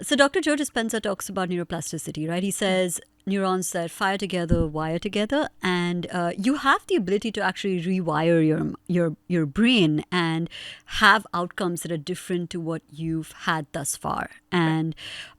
So Dr. Joe Dispenza talks about neuroplasticity, right? He says neurons that fire together wire together, and you have the ability to actually rewire your brain and have outcomes that are different to what you've had thus far. And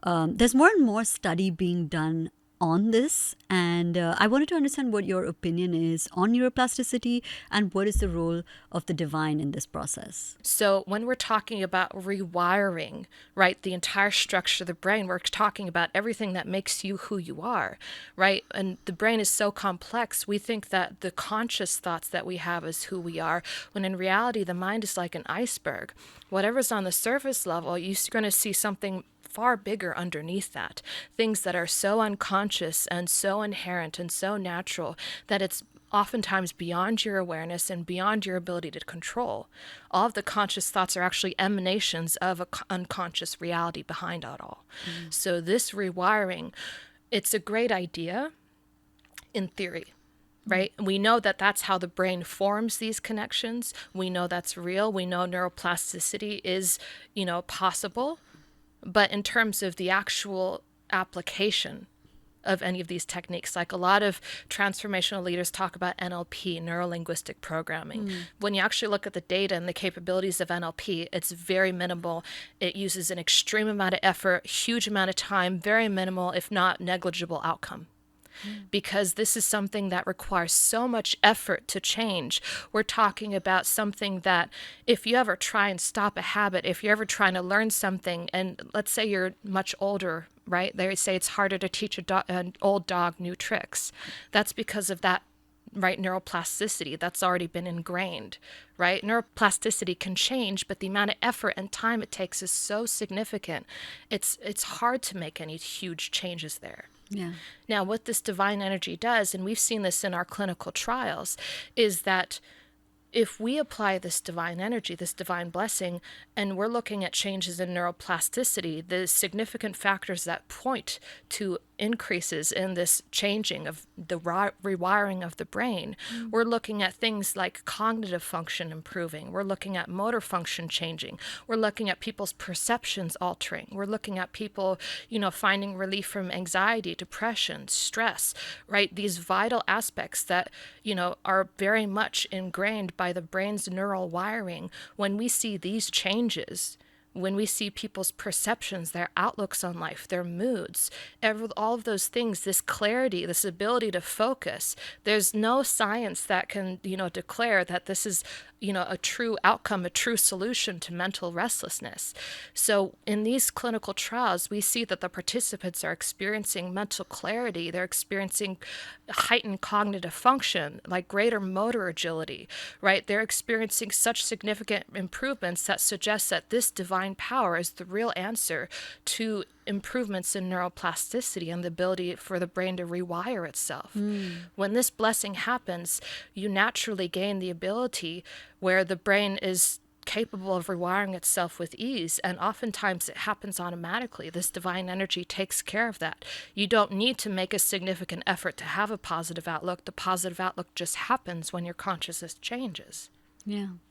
there's more and more study being done on this, and I wanted to understand what your opinion is on neuroplasticity and what is the role of the divine in this process. So when we're talking about rewiring, right, the entire structure of the brain, we're talking about everything that makes you who you are, right? And the brain is so complex, we think that the conscious thoughts that we have is who we are, when in reality, the mind is like an iceberg. Whatever's on the surface level, you're going to see something far bigger underneath that. Things that are so unconscious and so inherent and so natural that it's oftentimes beyond your awareness and beyond your ability to control. All of the conscious thoughts are actually emanations of an unconscious reality behind it all. So this rewiring, it's a great idea in theory. Right? We know that that's how the brain forms these connections. We know that's real. We know neuroplasticity is, possible. But in terms of the actual application of any of these techniques, like a lot of transformational leaders talk about NLP, neuro-linguistic programming. When you actually look at the data and the capabilities of NLP, it's very minimal. It uses an extreme amount of effort, huge amount of time, very minimal, if not negligible outcome. Because this is something that requires so much effort to change. We're talking about something that if you ever try and stop a habit, if you're ever trying to learn something, and let's say you're much older, right? They say it's harder to teach an old dog new tricks. That's because of that, right, neuroplasticity that's already been ingrained, right? Neuroplasticity can change, but the amount of effort and time it takes is so significant. It's hard to make any huge changes there. Yeah. Now, what this divine energy does, and we've seen this in our clinical trials, is that if we apply this divine energy, this divine blessing, and we're looking at changes in neuroplasticity, the significant factors that point to increases in this changing of the rewiring of the brain, we're looking at things like cognitive function improving. We're looking at motor function changing. We're looking at people's perceptions altering. We're looking at people, finding relief from anxiety, depression, stress, right? These vital aspects that, are very much ingrained by the brain's neural wiring. When we see these changes, when we see people's perceptions, their outlooks on life, their moods, all of those things, this clarity, this ability to focus, there's no science that can, declare that this is, a true outcome, a true solution to mental restlessness. So in these clinical trials, we see that the participants are experiencing mental clarity. They're experiencing heightened cognitive function, like greater motor agility, right? They're experiencing such significant improvements that suggest that this divine power is the real answer to improvements in neuroplasticity and the ability for the brain to rewire itself. When this blessing happens, you naturally gain the ability where the brain is capable of rewiring itself with ease, and oftentimes it happens automatically. This divine energy takes care of that. You don't need to make a significant effort to have a positive outlook. The positive outlook just happens when your consciousness changes. Yeah.